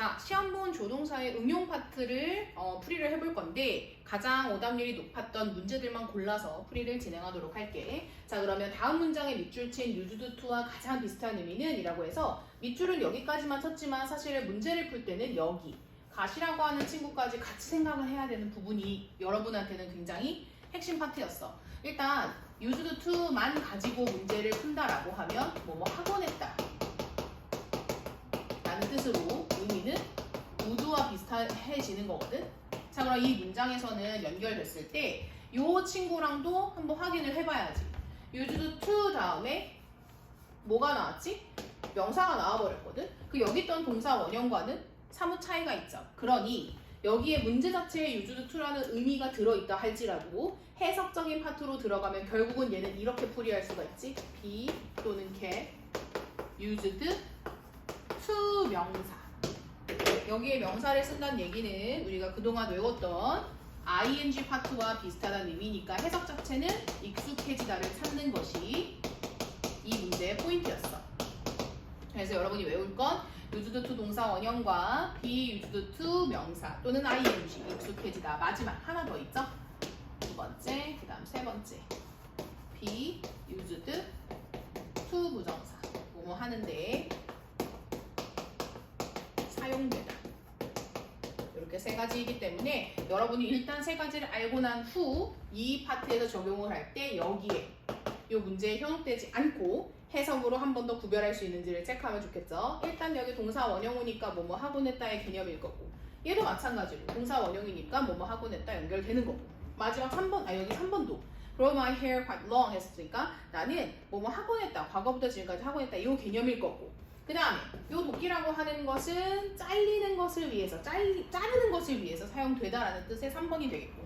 자, 시험 본 조동사의 응용 파트를 풀이를 해볼 건데 가장 오답률이 높았던 문제들만 골라서 풀이를 진행하도록 할게. 자, 그러면 다음 문장의 밑줄 친 used to와 가장 비슷한 의미는 이라고 해서 밑줄은 여기까지만 쳤지만 사실 문제를 풀 때는 여기 gat이라고 하는 친구까지 같이 생각을 해야 되는 부분이 여러분한테는 굉장히 핵심 파트였어. 일단 used to만 가지고 문제를 푼다라고 하면 뭐뭐 하곤 했다 라는 뜻으로 의미는 would와 비슷해지는 거거든. 자, 그럼 이 문장에서는 연결됐을 때 이 친구랑도 한번 확인을 해봐야지. used to 다음에 뭐가 나왔지? 명사가 나와버렸거든. 그 여기 있던 동사 원형과는 사뭇 차이가 있죠. 그러니 여기에 문제 자체에 used to라는 의미가 들어있다 할지라도 해석적인 파트로 들어가면 결국은 얘는 이렇게 풀이할 수가 있지. be 또는 get used to 명사. 여기에 명사를 쓴다는 얘기는 우리가 그동안 외웠던 ing 파트와 비슷하다는 의미니까 해석 자체는 익숙해지다를 찾는 것이 이 문제의 포인트였어. 그래서 여러분이 외울 건 used to 동사 원형과 be used to 명사 또는 ing 익숙해지다. 마지막 하나 더 있죠? 두 번째, 그 다음 세 번째 be used to 부정사 뭐뭐 하는데 사용되다. 이렇게 세 가지이기 때문에 여러분이 일단 세 가지를 알고 난 후 이 파트에서 적용을 할 때 여기에 이 문제에 현혹되지 않고 해석으로 한 번 더 구별할 수 있는지를 체크하면 좋겠죠. 일단 여기 동사 원형이니까 뭐뭐 하곤 했다의 개념일 거고 얘도 마찬가지로 동사 원형이니까 뭐뭐 하곤 했다 연결되는 거고 마지막 3번, 여기 3번도 grow my hair quite long 했으니까 나는 뭐뭐 하곤 했다 과거부터 지금까지 하곤 했다 이 개념일 거고 그 다음에 이 도끼라고 하는 것은 잘리는 것을 위해서 자르는 것을 위해서 사용되다라는 뜻의 3번이 되겠고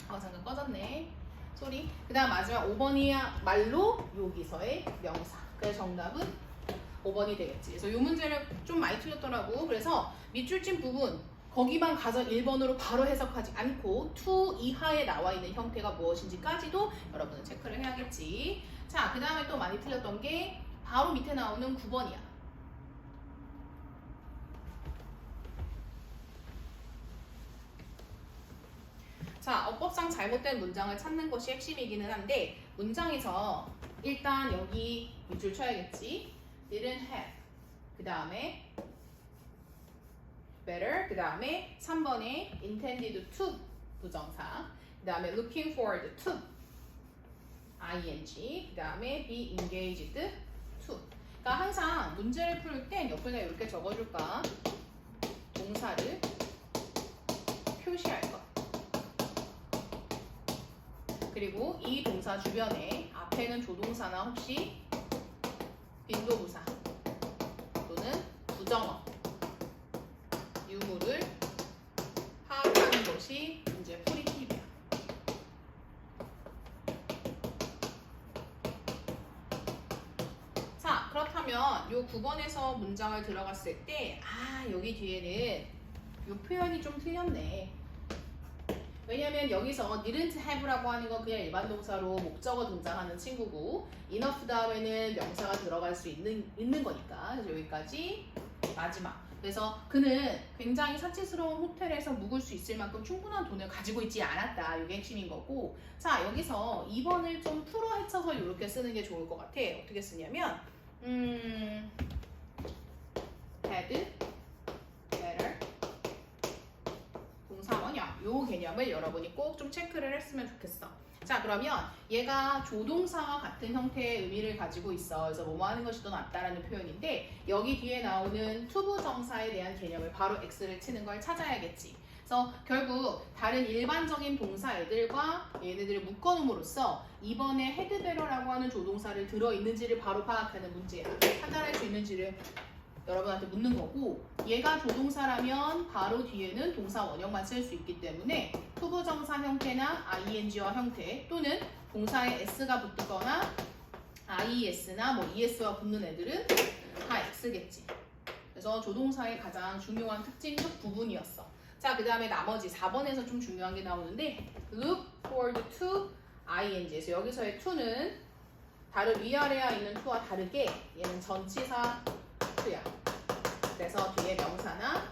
잠깐 꺼졌네 소리. 그 다음 마지막 5번이야말로 여기서의 명사. 그래서 정답은 5번이 되겠지. 그래서 이 문제를 좀 많이 틀렸더라고. 그래서 밑줄 친 부분 거기만 가서 1번으로 바로 해석하지 않고 to 이하에 나와 있는 형태가 무엇인지까지도 여러분은 체크를 해야겠지. 자, 그 다음에 또 많이 틀렸던 게 바로 밑에 나오는 9번이야. 자, 어법상 잘못된 문장을 찾는 것이 핵심이기는 한데 문장에서 일단 여기 밑줄 쳐야겠지. didn't have 그 다음에 better 그 다음에 3번에 intended to 부정사 그 다음에 looking forward to ing 그 다음에 be engaged to. 그러니까 항상 문제를 풀 땐 옆에다 이렇게 적어줄까? 동사를 표시할 것. 그리고 이 동사 주변에 앞에는 조동사나 혹시 빈도부사 또는 부정어, 유무를 파악하는 것이 문제 풀이 팁이야. 자, 그렇다면 이 9번에서 문장을 들어갔을 때 여기 뒤에는 이 표현이 좀 틀렸네. 왜냐면 여기서 didn't have라고 하는 건 그냥 일반 동사로 목적어 등장하는 친구고 enough 다음에는 명사가 들어갈 수 있는 거니까. 그래서 여기까지 마지막. 그래서 그는 굉장히 사치스러운 호텔에서 묵을 수 있을 만큼 충분한 돈을 가지고 있지 않았다. 이게 핵심인 거고. 자, 여기서 2번을 좀 풀어 헤쳐서 이렇게 쓰는 게 좋을 것 같아. 어떻게 쓰냐면 had better 동사 원형 요 개념을 여러분이 꼭 좀 체크를 했으면 좋겠어. 자, 그러면 얘가 조동사와 같은 형태의 의미를 가지고 있어. 그래서 뭐뭐 하는 것이 더 낫다라는 표현인데 여기 뒤에 나오는 투부정사에 대한 개념을 바로 X를 치는 걸 찾아야겠지. 그래서 결국 다른 일반적인 동사 애들과 얘네들을 묶어놓음으로써 이번에 헤드베러라고 하는 조동사를 들어있는지를 바로 파악하는 문제야. 판단할 수 있는지를 여러분한테 묻는 거고 얘가 조동사라면 바로 뒤에는 동사 원형만 쓸 수 있기 때문에 투부정사 형태나 ing와 형태 또는 동사에 s가 붙거나 ies나 뭐 es와 붙는 애들은 다 x겠지. 그래서 조동사의 가장 중요한 특징적 부분이었어. 자, 그 다음에 나머지 4번에서 좀 중요한 게 나오는데 look forward to ing에서 여기서의 to는 다른 위아래에 있는 to와 다르게 얘는 전치사 to야. 그래서 뒤에 명사나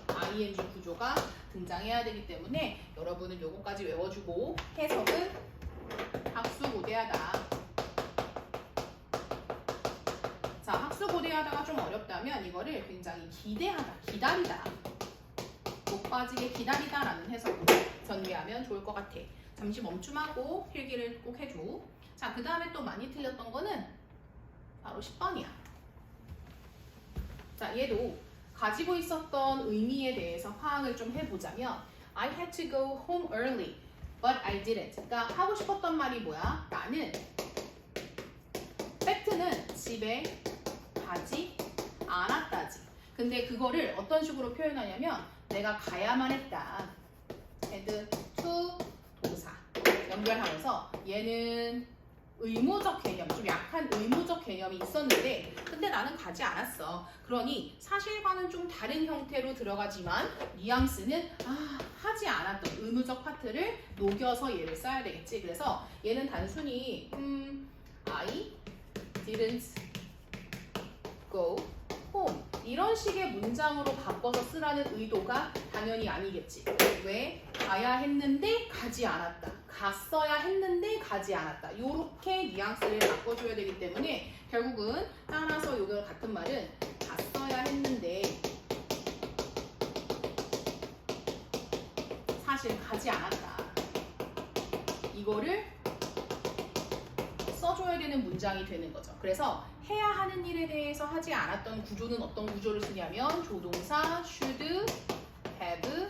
ing 구조가 등장해야 되기 때문에 여러분은 요거까지 외워주고 해석은 학수고대하다. 자, 학수고대하다가 좀 어렵다면 이거를 굉장히 기대하다, 기다리다, 못 빠지게 기다리다 라는 해석으로 전개하면 좋을 것 같아. 잠시 멈춤하고 필기를 꼭 해줘. 자, 그 다음에 또 많이 틀렸던 거는 바로 10번이야. 자, 얘도 가지고 있었던 의미에 대해서 파악을 좀 해보자면 I had to go home early, but I didn't. 그러니까 하고 싶었던 말이 뭐야? 나는 팩트는 집에 가지 않았다지. 근데 그거를 어떤 식으로 표현하냐면 내가 가야만 했다. had to 동사 연결하면서 얘는 의무적 개념, 좀 약한 의무적 개념이 있었는데 근데 나는 가지 않았어. 그러니 사실과는 좀 다른 형태로 들어가지만 뉘앙스는 하지 않았던 의무적 파트를 녹여서 얘를 써야 되겠지. 그래서 얘는 단순히 I didn't go home 이런 식의 문장으로 바꿔서 쓰라는 의도가 당연히 아니겠지. 왜? 가야 했는데 가지 않았다. 갔어야 했는데 가지 않았다. 이렇게 뉘앙스를 바꿔줘야 되기 때문에 결국은 따라서 이거 같은 말은 갔어야 했는데 사실 가지 않았다. 이거를 써줘야 되는 문장이 되는 거죠. 그래서 해야 하는 일에 대해서 하지 않았던 구조는 어떤 구조를 쓰냐면 조동사 should, have,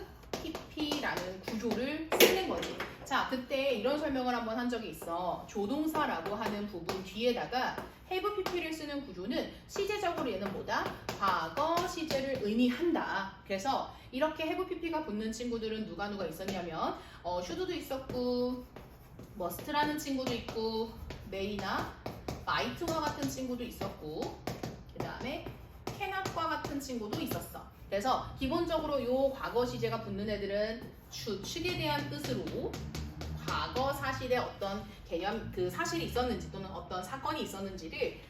pp라는 구조를 쓰는 거지. 자, 그때 이런 설명을 한번 한 적이 있어. 조동사라고 하는 부분 뒤에다가 have pp를 쓰는 구조는 시제적으로 얘는 뭐다? 과거 시제를 의미한다. 그래서 이렇게 have pp가 붙는 친구들은 누가 있었냐면 should도 있었고 must라는 친구도 있고 may나 might와 같은 친구도 있었고 그 다음에 cannot과 같은 친구도 있었어. 그래서 기본적으로 요 과거 시제가 붙는 애들은 추측에 대한 뜻으로 과거 사실에 어떤 개념, 그 사실이 있었는지 또는 어떤 사건이 있었는지를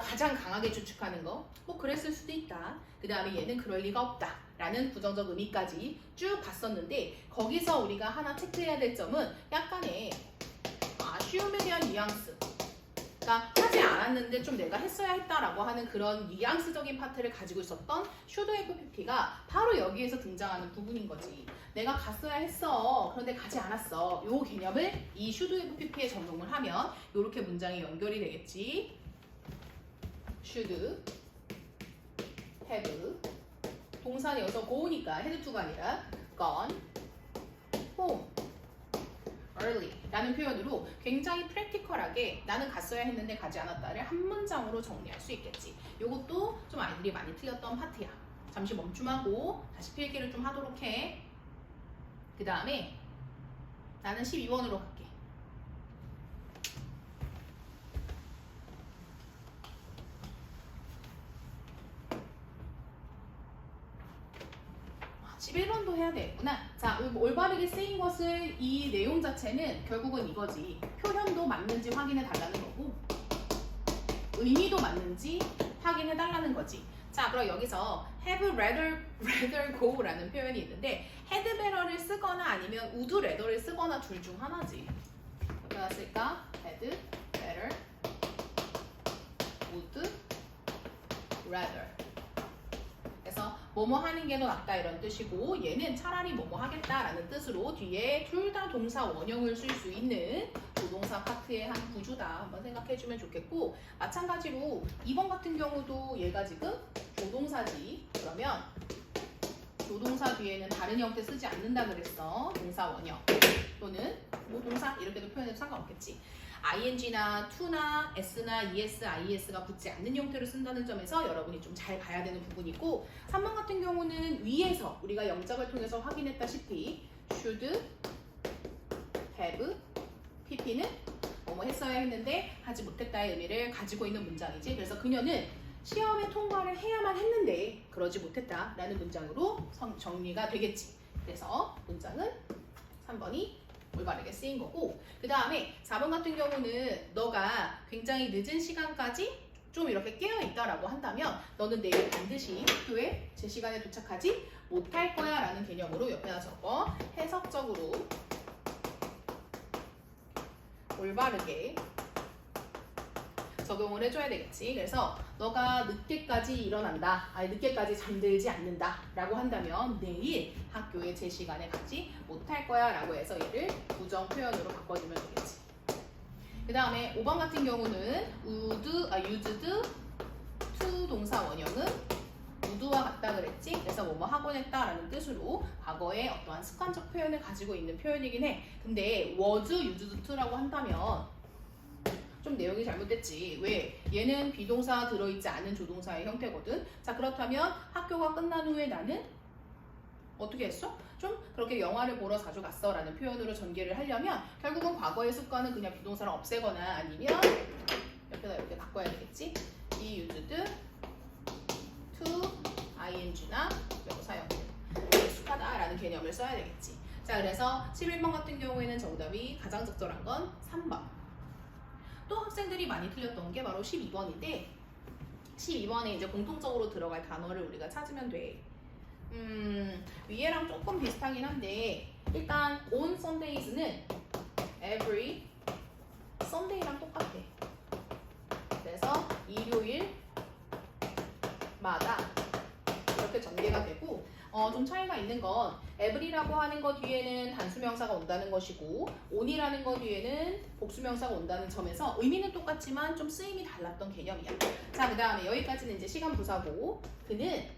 가장 강하게 추측하는 거. 뭐 그랬을 수도 있다. 그 다음에 얘는 그럴 리가 없다 라는 부정적 의미까지 쭉 봤었는데 거기서 우리가 하나 체크해야 될 점은 약간의 아쉬움에 대한 뉘앙스. 그러니까 하지 않았는데 좀 내가 했어야 했다라고 하는 그런 뉘앙스적인 파트를 가지고 있었던 should have pp가 바로 여기에서 등장하는 부분인 거지. 내가 갔어야 했어. 그런데 가지 않았어. 요 개념을 이 should have pp에 적용을 하면 이렇게 문장이 연결이 되겠지. should have 동사는 여기서 go니까 had to가 아니라 gone home early 라는 표현으로 굉장히 프랙티컬하게 나는 갔어야 했는데 가지 않았다를 한 문장으로 정리할 수 있겠지. 이것도 좀 아이들이 많이 틀렸던 파트야. 잠시 멈춤하고 다시 필기를 좀 하도록 해. 그 다음에 나는 12번으로 갈게. 아, 11번도 해야 되겠구나. 자, 올바르게 쓰인 것을 이 내용 자체는 결국은 이거지. 표현도 맞는지 확인해 달라는 거고 의미도 맞는지 확인해 달라는 거지. 자, 그럼 여기서 have rather go 라는 표현이 있는데 had better를 쓰거나 아니면 would rather를 쓰거나 둘 중 하나지. 어디다 쓸까? had better, would rather. 그래서 뭐뭐 하는 게 더 낫다 이런 뜻이고 얘는 차라리 뭐뭐 하겠다라는 뜻으로 뒤에 둘 다 동사 원형을 쓸 수 있는 조동사 파트의 한 구조다 한번 생각해주면 좋겠고 마찬가지로 2번 같은 경우도 얘가 지금 조동사지. 그러면 조동사 뒤에는 다른 형태 쓰지 않는다 그랬어. 동사 원형 또는 뭐 동사 이렇게도 표현해도 상관없겠지. ing나 to나 s나 es, is가 붙지 않는 형태로 쓴다는 점에서 여러분이 좀 잘 봐야 되는 부분이고 3번 같은 경우는 위에서 우리가 영작을 통해서 확인했다시피 should, have, pp는 뭐뭐 했어야 했는데 하지 못했다의 의미를 가지고 있는 문장이지. 그래서 그녀는 시험에 통과를 해야만 했는데 그러지 못했다라는 문장으로 정리가 되겠지. 그래서 문장은 3번이 올바르게 쓰인 거고 그 다음에 4번 같은 경우는 너가 굉장히 늦은 시간까지 좀 이렇게 깨어있다라고 한다면 너는 내일 반드시 학교에 제 시간에 도착하지 못할 거야 라는 개념으로 옆에다 적어 해석적으로 올바르게 적용을 해줘야 되겠지. 그래서 너가 늦게까지 일어난다, 아니 늦게까지 잠들지 않는다 라고 한다면 내일 학교에 제 시간에 가지 못할 거야 라고 해서 얘를 부정 표현으로 바꿔주면 되겠지. 그 다음에 5번 같은 경우는 used to 동사 원형은 would와 같다 그랬지. 그래서 뭐뭐 하곤 했다라는 뜻으로 과거의 어떠한 습관적 표현을 가지고 있는 표현이긴 해. 근데 was used to라고 한다면 좀 내용이 잘못됐지. 왜? 얘는 비동사 들어있지 않은 조동사의 형태거든. 자, 그렇다면 학교가 끝난 후에 나는 어떻게 했어? 좀 그렇게 영화를 보러 자주 갔어 라는 표현으로 전개를 하려면 결국은 과거의 습관은 그냥 비동사를 없애거나 아니면 옆에다 이렇게 바꿔야 되겠지. be used to ing나 명사형들 익숙하다 라는 개념을 써야 되겠지. 자, 그래서 11번 같은 경우에는 정답이 가장 적절한 건 3번. 또 학생들이 많이 틀렸던 게 바로 12번인데 12번에 이제 공통적으로 들어갈 단어를 우리가 찾으면 돼. 위에랑 조금 비슷하긴 한데 일단 on Sundays는 every Sunday랑 똑같아. 그래서 일요일마다 이렇게 전개가 되고 좀 차이가 있는 건 every라고 하는 것 뒤에는 단수명사가 온다는 것이고 on이라는 것 뒤에는 복수명사가 온다는 점에서 의미는 똑같지만 좀 쓰임이 달랐던 개념이야. 자, 그 다음에 여기까지는 이제 시간 부사고 그는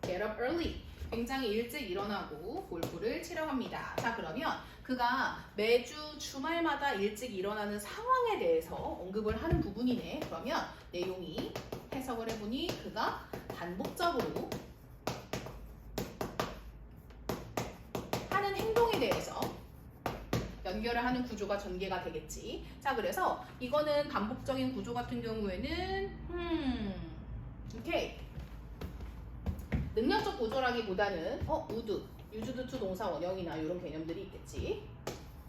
get up early 굉장히 일찍 일어나고 골프를 치러 갑니다. 자, 그러면 그가 매주 주말마다 일찍 일어나는 상황에 대해서 언급을 하는 부분이네. 그러면 내용이 해석을 해보니 그가 반복적으로 하는 행동에 대해서 연결을 하는 구조가 전개가 되겠지. 자, 그래서 이거는 반복적인 구조 같은 경우에는 이렇게 능력적 구조라기보다는 would, used to 동사 원형이나 이런 개념들이 있겠지.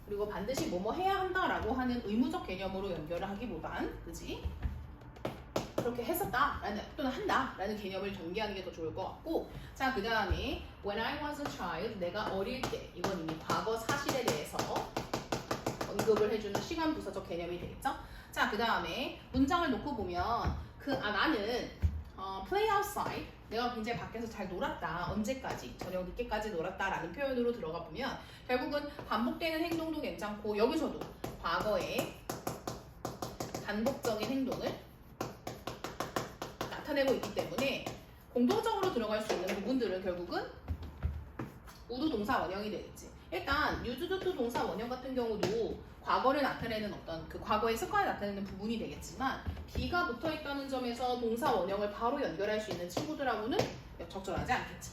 그리고 반드시 뭐뭐 해야 한다라고 하는 의무적 개념으로 연결을 하기보단 그지? 그렇게 했었다라는 또는 한다라는 개념을 전개하는 게 더 좋을 것 같고 자, 그 다음에 when I was a child 내가 어릴 때 이건 이미 과거 사실에 대해서 언급을 해주는 시간 부사적 개념이 되겠죠? 자, 그 다음에 문장을 놓고 보면 나는 play outside 내가 굉장히 밖에서 잘 놀았다. 언제까지? 저녁 늦게까지 놀았다라는 표현으로 들어가 보면 결국은 반복되는 행동도 괜찮고 여기서도 과거의 반복적인 행동을 나타내고 있기 때문에 공통적으로 들어갈 수 있는 부분들은 결국은 우도 동사 원형이 되겠지. 일단 used to 동사 원형 같은 경우도 과거를 나타내는 어떤 그 과거의 습관을 나타내는 부분이 되겠지만 be가 붙어있다는 점에서 동사 원형을 바로 연결할 수 있는 친구들하고는 적절하지 않겠지.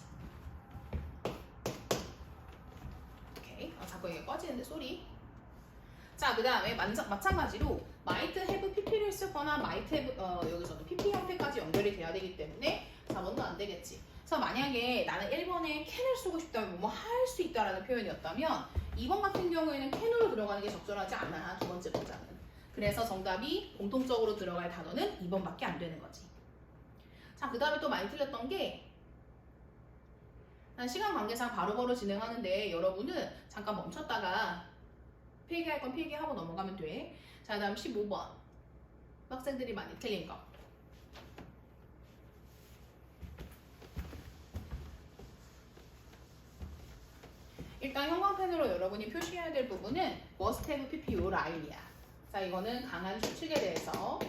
오케이. 자꾸 이게 꺼지는데 소리. 자, 그 다음에 마찬가지로 might have pp를 쓰거나 might have 여기서도 pp 형태까지 연결이 돼야 되기 때문에 4번도 안 되겠지. 그래서 만약에 나는 1번에 can을 쓰고 싶다면 뭐 할 수 있다라는 표현이었다면 2번 같은 경우에는 can으로 들어가는 게 적절하지 않아. 두 번째 문장은. 그래서 정답이 공통적으로 들어갈 단어는 2번밖에 안 되는 거지. 자, 그 다음에 또 많이 틀렸던 게 난 시간 관계상 바로바로 진행하는데 여러분은 잠깐 멈췄다가 필기할 건 필기하고 넘어가면 돼. 자, 다음 15번 학생들이 많이 틀린 거. 일단 형광펜으로 여러분이 표시해야 될 부분은 must have pp 요 라인이야. 자, 이거는 강한 추측에 대해서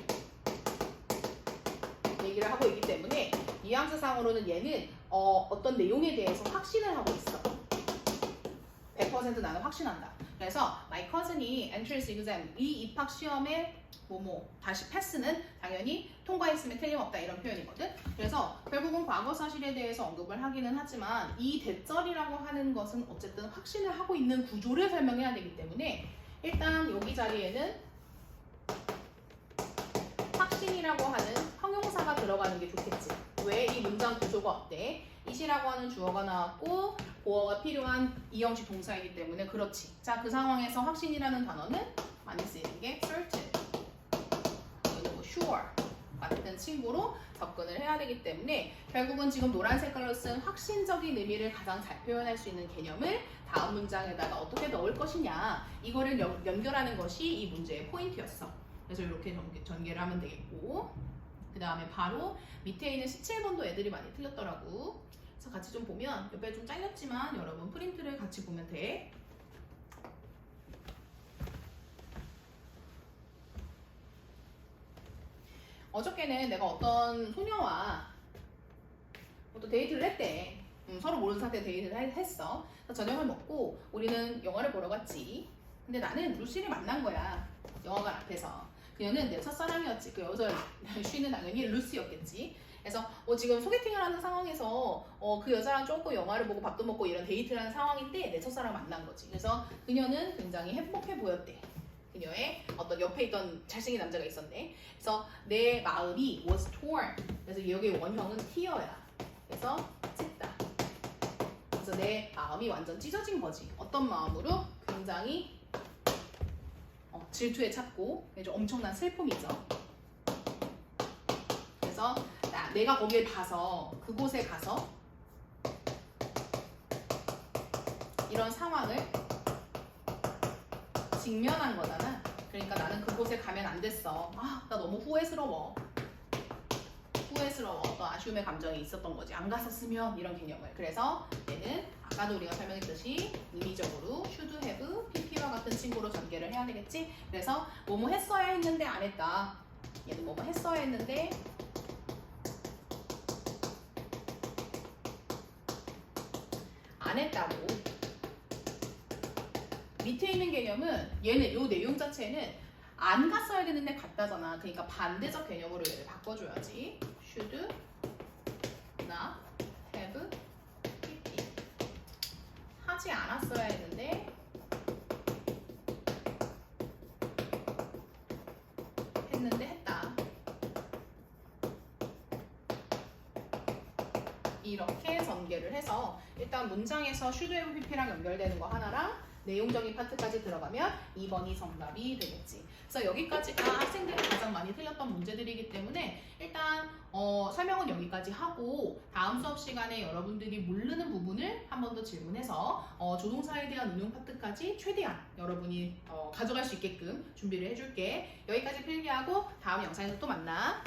얘기를 하고 있기 때문에 뉘앙스상으로는 얘는 어떤 내용에 대해서 확신을 하고 있어. 100% 나는 확신한다. 그래서 my cousin이 entrance exam 이 입학 시험에 다시 패스는 당연히 통과했으면 틀림없다 이런 표현이거든. 그래서 결국은 과거 사실에 대해서 언급을 하기는 하지만 이 대절이라고 하는 것은 어쨌든 확신을 하고 있는 구조를 설명해야 되기 때문에 일단 여기 자리에는 확신이라고 하는 형용사가 들어가는 게 좋겠지. 왜? 이 문장 구조가 어때? it이라고 하는 주어가 나왔고 보어가 필요한 이형식 동사이기 때문에 그렇지. 자, 그 상황에서 확신이라는 단어는 많이 쓰이는 게 certain, sure 같은 같은 친구로 접근을 해야 되기 때문에 결국은 지금 노란 색깔로 쓴 확신적인 의미를 가장 잘 표현할 수 있는 개념을 다음 문장에다가 어떻게 넣을 것이냐 이거를 연결하는 것이 이 문제의 포인트였어. 그래서 이렇게 전개를 하면 되겠고 그 다음에 바로 밑에 있는 17번도 애들이 많이 틀렸더라고. 그래서 같이 좀 보면 옆에 좀 잘렸지만 여러분 프린트를 같이 보면 돼. 어저께는 내가 어떤 소녀와 또 데이트를 했대. 서로 모르는 상태에 데이트를 했어. 그래서 저녁을 먹고 우리는 영화를 보러 갔지. 근데 나는 루시를 만난 거야. 영화관 앞에서. 그녀는 내 첫사랑이었지. 그 여자 쉬는 당연히 루시였겠지. 그래서 지금 소개팅을 하는 상황에서 그 여자랑 조금 영화를 보고 밥도 먹고 이런 데이트를 하는 상황인데 내 첫사랑을 만난 거지. 그래서 그녀는 굉장히 행복해 보였대. 그녀의 어떤 옆에 있던 잘생긴 남자가 있었네. 그래서 내 마음이 was torn. 그래서 여기 원형은 tear야. 그래서 찢다. 그래서 내 마음이 완전 찢어진 거지. 어떤 마음으로? 굉장히 질투에 찼고 엄청난 슬픔이죠. 그래서 내가 거기에 가서 그곳에 가서 이런 상황을 직면한 거잖아. 그러니까 나는 그곳에 가면 안 됐어. 나 너무 후회스러워. 또 아쉬움의 감정이 있었던 거지. 안 갔었으면 이런 개념을. 그래서 얘는 아까도 우리가 설명했듯이 의미적으로 should have, pp와 같은 친구로 전개를 해야 되겠지. 그래서 뭐뭐 했어야 했는데 안 했다. 얘는 뭐뭐 했어야 했는데 안 했다고. 밑에 있는 개념은 얘는 요 내용 자체는 안 갔어야 되는데 갔다잖아. 그러니까 반대적 개념으로 얘를 바꿔줘야지. should not have pp. 하지 않았어야 했는데 했다. 이렇게 전개를 해서 일단 문장에서 should have pp랑 연결되는 거 하나랑 내용적인 파트까지 들어가면 2번이 정답이 되겠지. 그래서 여기까지가 학생들이 가장 많이 틀렸던 문제들이기 때문에 일단 설명은 여기까지 하고 다음 수업 시간에 여러분들이 모르는 부분을 한 번 더 질문해서 조동사에 대한 응용 파트까지 최대한 여러분이 가져갈 수 있게끔 준비를 해줄게. 여기까지 필기하고 다음 영상에서 또 만나.